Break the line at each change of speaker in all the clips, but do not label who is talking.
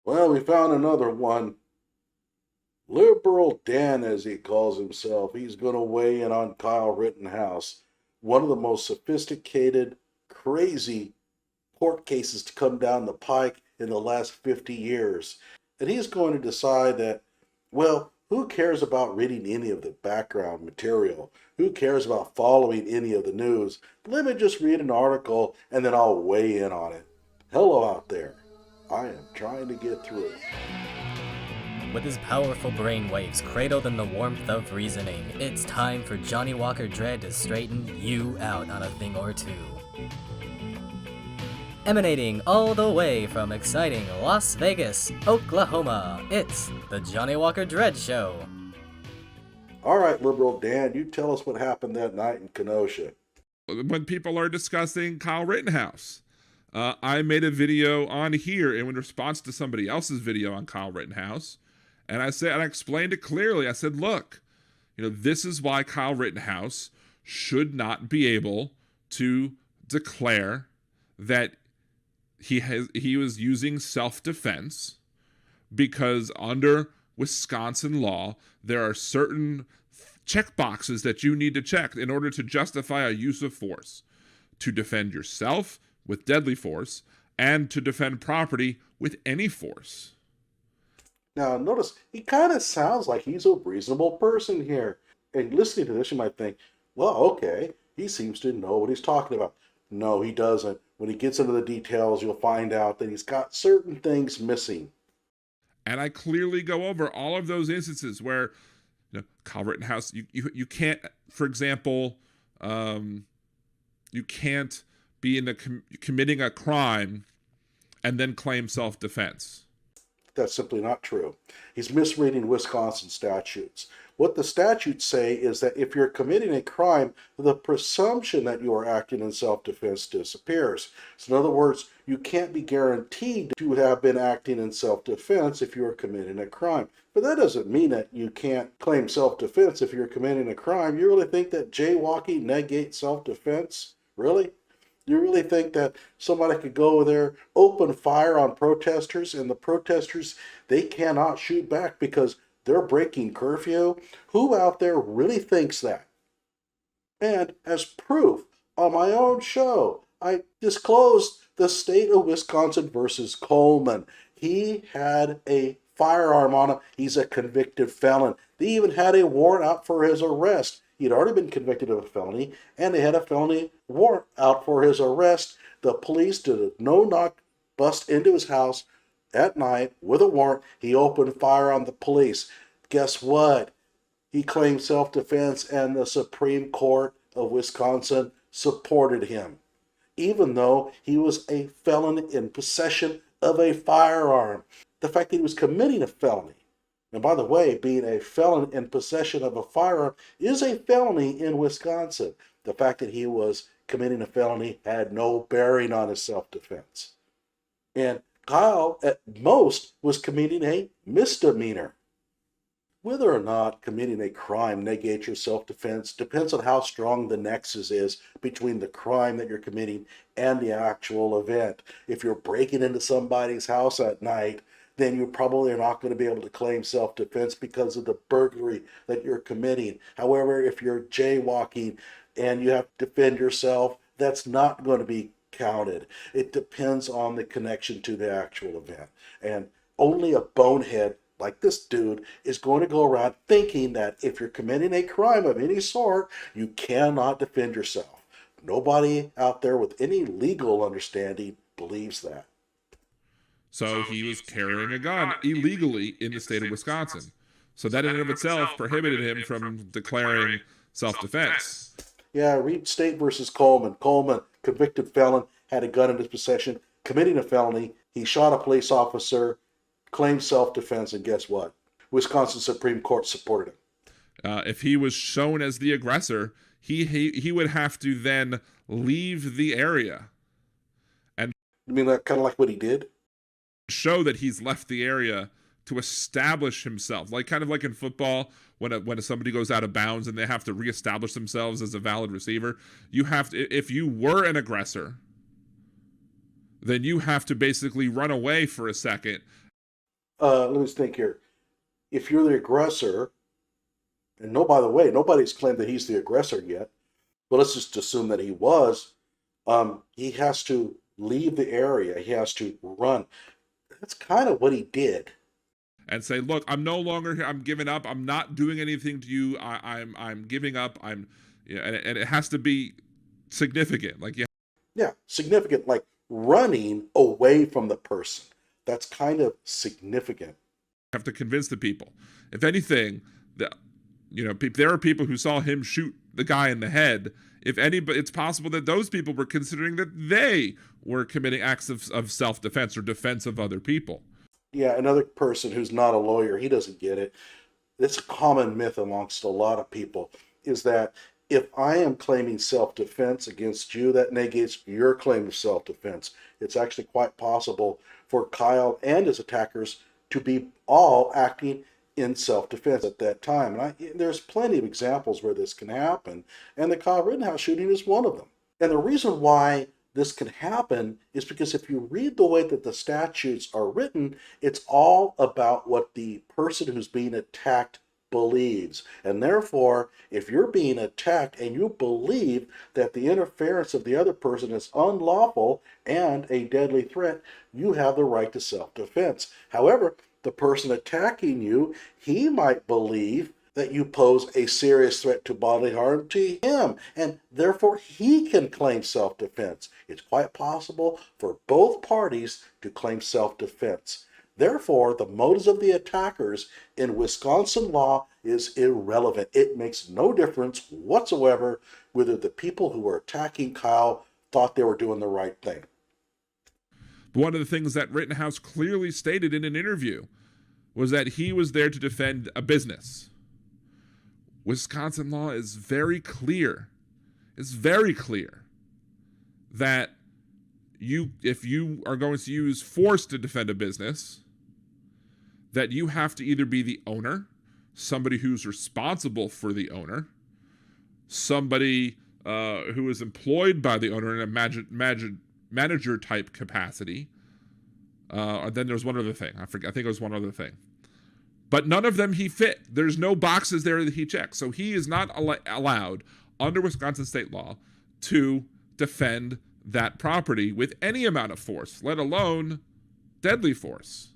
Well, we found another one. Liberal Dan, as he calls himself, he's going to weigh in on Kyle Rittenhouse, one of the most sophisticated, crazy court cases to come down the pike in the last 50 years. And he's going to decide that, well, who cares about reading any of the background material? Who cares about following any of the news? Let me just read an article and then I'll weigh in on it. Hello out there. I am trying to get through.
With his powerful brainwaves cradled in the warmth of reasoning, it's time for Johnny Walker Dread to straighten you out on a thing or two. Emanating all the way from exciting Las Vegas, Oklahoma, it's the Johnny Walker Dread Show.
All right, Liberal Dan, you tell us what happened that night in Kenosha.
When people are discussing Kyle Rittenhouse, I made a video on here in response to somebody else's video on Kyle Rittenhouse. And I explained it clearly. I said, look, this is why Kyle Rittenhouse should not be able to declare that he was using self-defense, because under Wisconsin law, there are certain check boxes that you need to check in order to justify a use of force: to defend yourself with deadly force and to defend property with any force.
Now, notice he kind of sounds like he's a reasonable person here. And listening to this, you might think, well, okay, he seems to know what he's talking about. No, he doesn't. When he gets into the details, you'll find out that he's got certain things missing.
And I clearly go over all of those instances where, Kyle Rittenhouse, you can't, for example, you can't be committing a crime and then claim self-defense.
That's simply not true. He's misreading Wisconsin statutes. What the statutes say is that if you're committing a crime, the presumption that you are acting in self-defense disappears. So in other words, you can't be guaranteed to have been acting in self-defense if you are committing a crime. But that doesn't mean that you can't claim self-defense if you're committing a crime. You really think that jaywalking negates self-defense? Really? You really think that somebody could go there, open fire on protesters, and the protesters, they cannot shoot back because they're breaking curfew? Who out there really thinks that? And as proof, on my own show, I disclosed the state of Wisconsin versus Coleman. He had a firearm on him. He's a convicted felon. They even had a warrant out for his arrest. He'd already been convicted of a felony, and they had a felony warrant out for his arrest. The police did a no-knock bust into his house at night with a warrant. He opened fire on the police. Guess what? He claimed self-defense, and the Supreme Court of Wisconsin supported him, even though he was a felon in possession of a firearm. The fact that he was committing a felony, and by the way, being a felon in possession of a firearm is a felony in Wisconsin. The fact that he was committing a felony had no bearing on his self-defense. And Kyle, at most, was committing a misdemeanor. Whether or not committing a crime negates your self-defense depends on how strong the nexus is between the crime that you're committing and the actual event. If you're breaking into somebody's house at night, then you probably are not going to be able to claim self-defense because of the burglary that you're committing. However, if you're jaywalking and you have to defend yourself, that's not going to be counted. It depends on the connection to the actual event. And only a bonehead like this dude is going to go around thinking that if you're committing a crime of any sort, you cannot defend yourself. Nobody out there with any legal understanding believes that.
So he was carrying a gun illegally in the state of Wisconsin. So that in and of itself prohibited him from declaring self-defense.
Yeah, read State versus Coleman. Coleman, convicted felon, had a gun in his possession, committing a felony. He shot a police officer, claimed self-defense, and guess what? Wisconsin Supreme Court supported him.
If he was shown as the aggressor, he would have to then leave the area. And
you mean that kind of like what he did?
Show that he's left the area to establish himself, kind of like in football when somebody goes out of bounds and they have to reestablish themselves as a valid receiver. You have to, if you were an aggressor, then you have to basically run away for a second
Let me think here. If you're the aggressor, and no, by the way, nobody's claimed that he's the aggressor yet, but let's just assume that he was, he has to leave the area. He has to run. That's kind of what he did.
And say, look, I'm no longer here. I'm giving up. I'm not doing anything to you. I'm giving up. And it has to be significant. Like, you
Yeah, significant, like running away from the person. That's kind of significant.
have to convince the people. If anything, there are people who saw him shoot the guy in the head. If anybody, it's possible that those people were considering that they were committing acts of self-defense or defense of other people.
Yeah, another person who's not a lawyer, he doesn't get it. It's a common myth amongst a lot of people, is that if I am claiming self-defense against you, that negates your claim of self-defense. It's actually quite possible for Kyle and his attackers to be all acting in self-defense at that time. And there's plenty of examples where this can happen, and the Kyle Rittenhouse shooting is one of them. And the reason why this can happen is because if you read the way that the statutes are written, it's all about what the person who's being attacked believes. And therefore, if you're being attacked and you believe that the interference of the other person is unlawful and a deadly threat, you have the right to self-defense. However, the person attacking you, he might believe that you pose a serious threat to bodily harm to him, and therefore he can claim self-defense. It's quite possible for both parties to claim self-defense. Therefore, the motives of the attackers in Wisconsin law is irrelevant. It makes no difference whatsoever whether the people who were attacking Kyle thought they were doing the right thing.
One of the things that Rittenhouse clearly stated in an interview was that he was there to defend a business. Wisconsin law is very clear. It's very clear that if you are going to use force to defend a business, that you have to either be the owner, somebody who's responsible for the owner, somebody who is employed by the owner in a manager type capacity. And then there's one other thing. I think it was one other thing. But none of them he fit. There's no boxes there that he checked. So he is not allowed under Wisconsin state law to defend that property with any amount of force, let alone deadly force.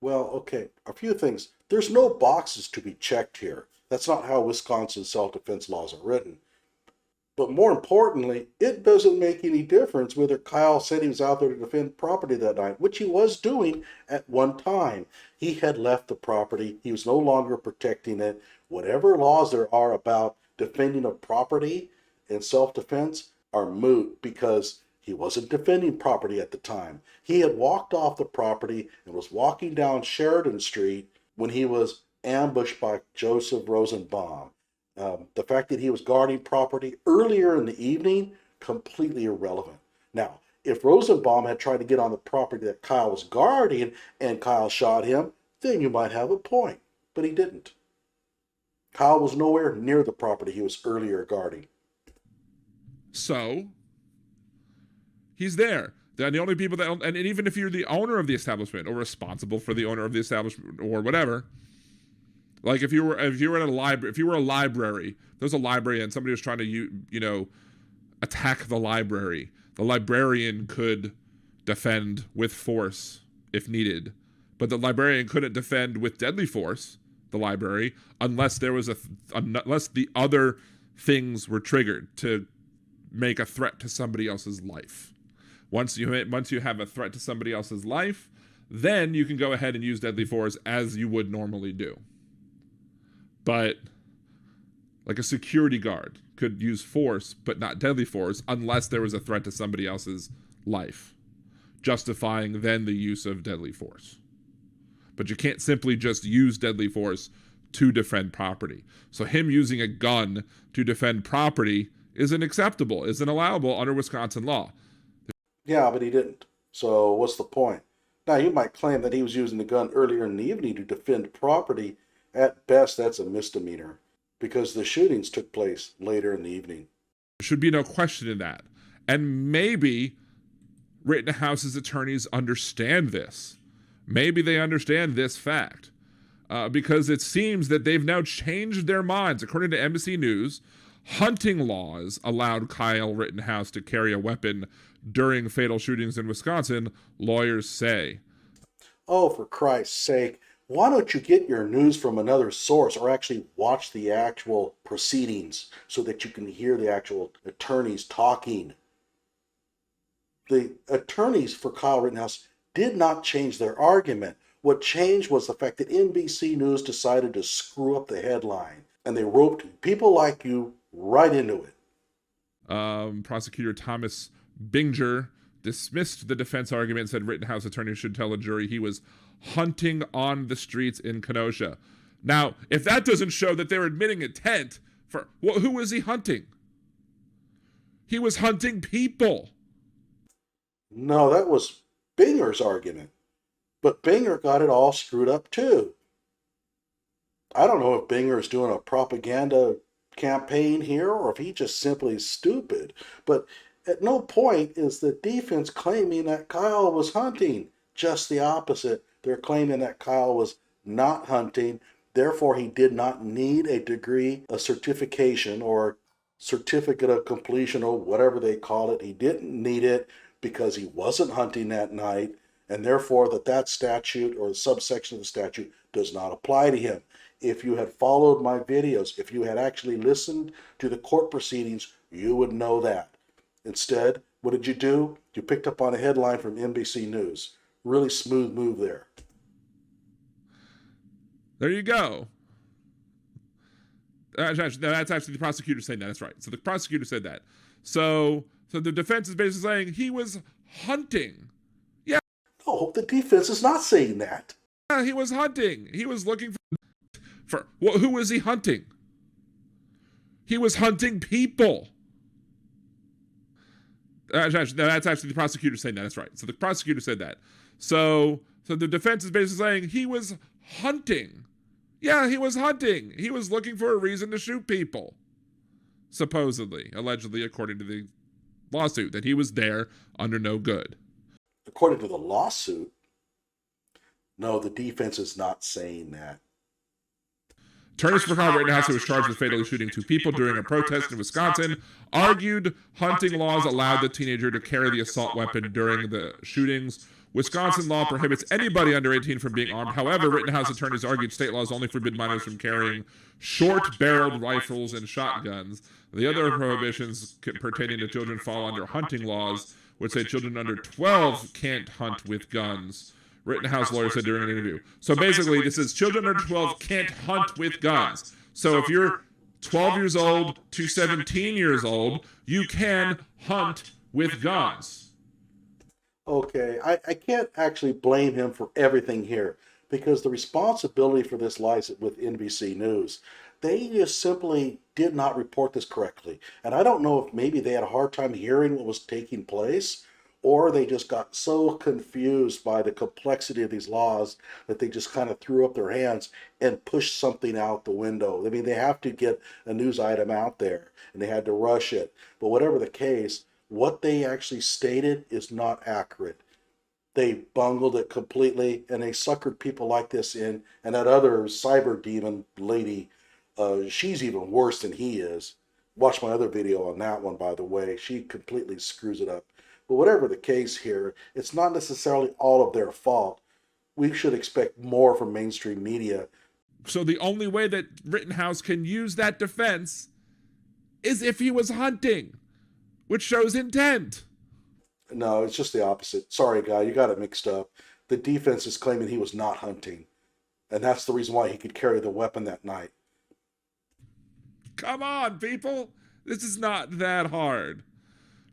Well, okay, a few things. There's no boxes to be checked here. That's not how Wisconsin self-defense laws are written. But more importantly, it doesn't make any difference whether Kyle said he was out there to defend property that night, which he was doing at one time. He had left the property. He was no longer protecting it. Whatever laws there are about defending a property and self-defense are moot because he wasn't defending property at the time. He had walked off the property and was walking down Sheridan Street when he was ambushed by Joseph Rosenbaum. The fact that he was guarding property earlier in the evening, completely irrelevant. Now, if Rosenbaum had tried to get on the property that Kyle was guarding and Kyle shot him, then you might have a point. But he didn't. Kyle was nowhere near the property he was earlier guarding.
So, he's there. They're the only people that, and even if you're the owner of the establishment or responsible for the owner of the establishment or whatever, like if you were a library, there's a library and somebody was trying to attack the librarian could defend with force if needed, but the librarian couldn't defend with deadly force the library unless the other things were triggered to make a threat to somebody else's life. Once you have a threat to somebody else's life, then you can go ahead and use deadly force as you would normally do. But like a security guard could use force, but not deadly force, unless there was a threat to somebody else's life, justifying then the use of deadly force. But you can't simply just use deadly force to defend property. So him using a gun to defend property isn't acceptable, isn't allowable under Wisconsin law.
Yeah, but he didn't. So what's the point? Now, you might claim that he was using the gun earlier in the evening to defend property. At best, that's a misdemeanor because the shootings took place later in the evening.
There should be no question in that. And maybe Rittenhouse's attorneys understand this. maybe they understand this fact. Because it seems that they've now changed their minds. According to NBC News, hunting laws allowed Kyle Rittenhouse to carry a weapon during fatal shootings in Wisconsin, lawyers say.
Oh, for Christ's sake, why don't you get your news from another source or actually watch the actual proceedings so that you can hear the actual attorneys talking? The attorneys for Kyle Rittenhouse did not change their argument. What changed was the fact that NBC News decided to screw up the headline, and they roped people like you right into it.
Prosecutor Thomas Binger dismissed the defense argument and said Rittenhouse attorneys should tell a jury he was hunting on the streets in Kenosha. Now, if that doesn't show that they're admitting intent, who was he hunting? He was hunting people.
No, that was Binger's argument. But Binger got it all screwed up too. I don't know if Binger is doing a propaganda campaign here or if he just simply is stupid. But at no point is the defense claiming that Kyle was hunting. Just the opposite. They're claiming that Kyle was not hunting. Therefore, he did not need a degree, a certification, or certificate of completion, or whatever they call it. He didn't need it because he wasn't hunting that night. And therefore that statute or the subsection of the statute does not apply to him. If you had followed my videos, if you had actually listened to the court proceedings, you would know that. Instead, what did you do? You picked up on a headline from NBC News. Really smooth move there.
There you go. That's actually the prosecutor saying that. That's right. So the prosecutor said that. So the defense is basically saying he was hunting.
Oh, the defense is not saying that.
Yeah, he was hunting. He was looking who was he hunting? He was hunting people. That's actually the prosecutor saying that. That's right. So the prosecutor said that. So the defense is basically saying he was hunting. Yeah, he was hunting. He was looking for a reason to shoot people. Supposedly, allegedly, according to the lawsuit, that he was there under no good.
According to the lawsuit, no, the defense is not saying that.
Attorneys for Kyle Rittenhouse, who was charged with fatally shooting 2 people during a protest in Wisconsin, argued hunting laws allowed the teenager to carry the assault weapon during the shootings. Wisconsin law prohibits anybody under 18 from being armed. However, Rittenhouse attorneys argued state laws only forbid minors from carrying short-barreled rifles and shotguns. The other prohibitions pertaining to children fall under hunting laws, which say children under 12 can't hunt with guns. Rittenhouse lawyer said during an interview. So basically, this is children under 12 can't hunt with guns. So if you're 12 years old to 17 years old, you can hunt with guns.
Okay, I can't actually blame him for everything here because the responsibility for this lies with NBC News. They just simply did not report this correctly. And I don't know if maybe they had a hard time hearing what was taking place, or they just got so confused by the complexity of these laws that they just kind of threw up their hands and pushed something out the window. I mean, they have to get a news item out there, and they had to rush it. But whatever the case, what they actually stated is not accurate. They bungled it completely, and they suckered people like this in. And that other cyber demon lady, she's even worse than he is. Watch my other video on that one, by the way. She completely screws it up. But whatever the case here, it's not necessarily all of their fault. We should expect more from mainstream media.
So the only way that Rittenhouse can use that defense is if he was hunting, which shows intent.
No, it's just the opposite. Sorry, guy, you got it mixed up. The defense is claiming he was not hunting. And that's the reason why he could carry the weapon that night.
Come on, people. This is not that hard.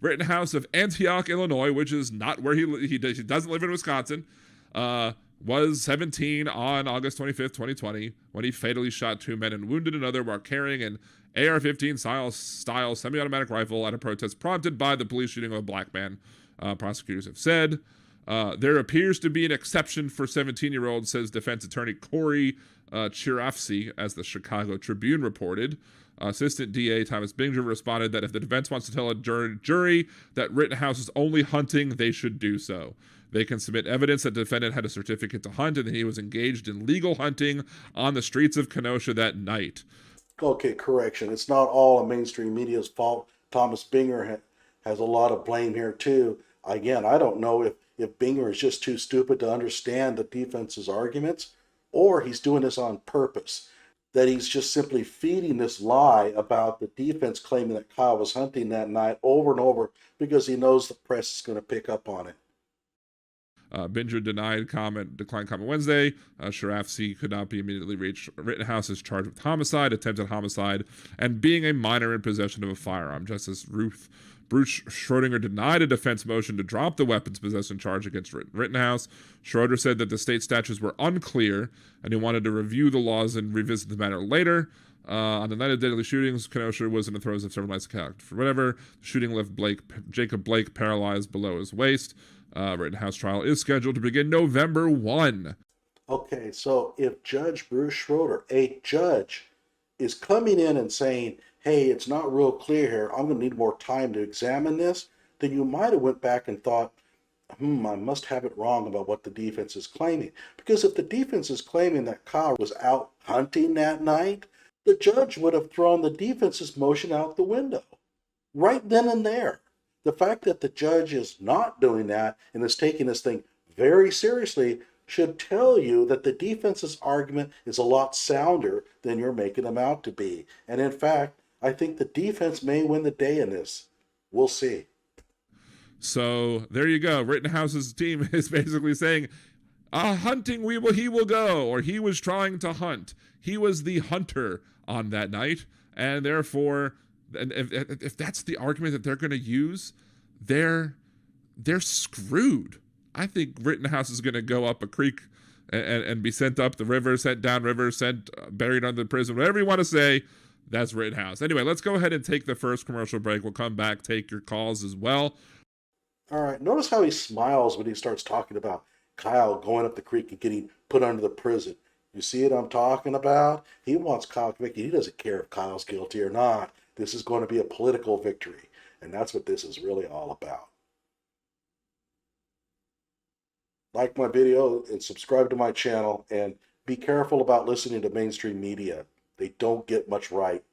Rittenhouse of Antioch, Illinois, which is not where he doesn't live in Wisconsin, was 17 on August 25th, 2020, when he fatally shot 2 men and wounded another while carrying an AR-15 style semi-automatic rifle at a protest prompted by the police shooting of a black man, prosecutors have said. There appears to be an exception for 17-year-olds, says defense attorney Corey Chirafsi, as the Chicago Tribune reported. Assistant DA Thomas Binger responded that if the defense wants to tell a jury that Rittenhouse is only hunting, they should do so. They can submit evidence that the defendant had a certificate to hunt and that he was engaged in legal hunting on the streets of Kenosha that night.
Okay, correction. It's not all of mainstream media's fault. Thomas Binger has a lot of blame here too. Again, I don't know if Binger is just too stupid to understand the defense's arguments, or he's doing this on purpose. That he's just simply feeding this lie about the defense claiming that Kyle was hunting that night over and over because he knows the press is going to pick up on it.
Binger declined comment Wednesday. Sharafsky could not be immediately reached. Rittenhouse is charged with homicide, attempted homicide, and being a minor in possession of a firearm. Justice Bruce Schrodinger denied a defense motion to drop the weapons possession charge against Rittenhouse. Schroeder said that the state statutes were unclear, and he wanted to review the laws and revisit the matter later. On the night of deadly shootings, Kenosha was in the throes of several nights of character. For whatever, the shooting left Jacob Blake paralyzed below his waist. Rittenhouse trial is scheduled to begin November 1.
Okay, so if Judge Bruce Schroeder, a judge, is coming in and saying, hey, it's not real clear here, I'm going to need more time to examine this, then you might have went back and thought, I must have it wrong about what the defense is claiming. Because if the defense is claiming that Kyle was out hunting that night, the judge would have thrown the defense's motion out the window right then and there. The fact that the judge is not doing that and is taking this thing very seriously should tell you that the defense's argument is a lot sounder than you're making them out to be. And in fact, I think the defense may win the day in this. We'll see.
So there you go. Rittenhouse's team is basically saying, hunting he will go, or he was trying to hunt. He was the hunter on that night, and therefore, and if that's the argument that they're going to use, they're screwed. I think Rittenhouse is going to go up a creek and be sent up the river, sent down river, buried under the prison, whatever you want to say. That's Rittenhouse. Anyway, let's go ahead and take the first commercial break. We'll come back, take your calls as well.
All right. Notice how he smiles when he starts talking about Kyle going up the creek and getting put under the prison. You see what I'm talking about? He wants Kyle convicted. He doesn't care if Kyle's guilty or not. This is going to be a political victory. And that's what this is really all about. Like my video and subscribe to my channel, and be careful about listening to mainstream media. They don't get much right.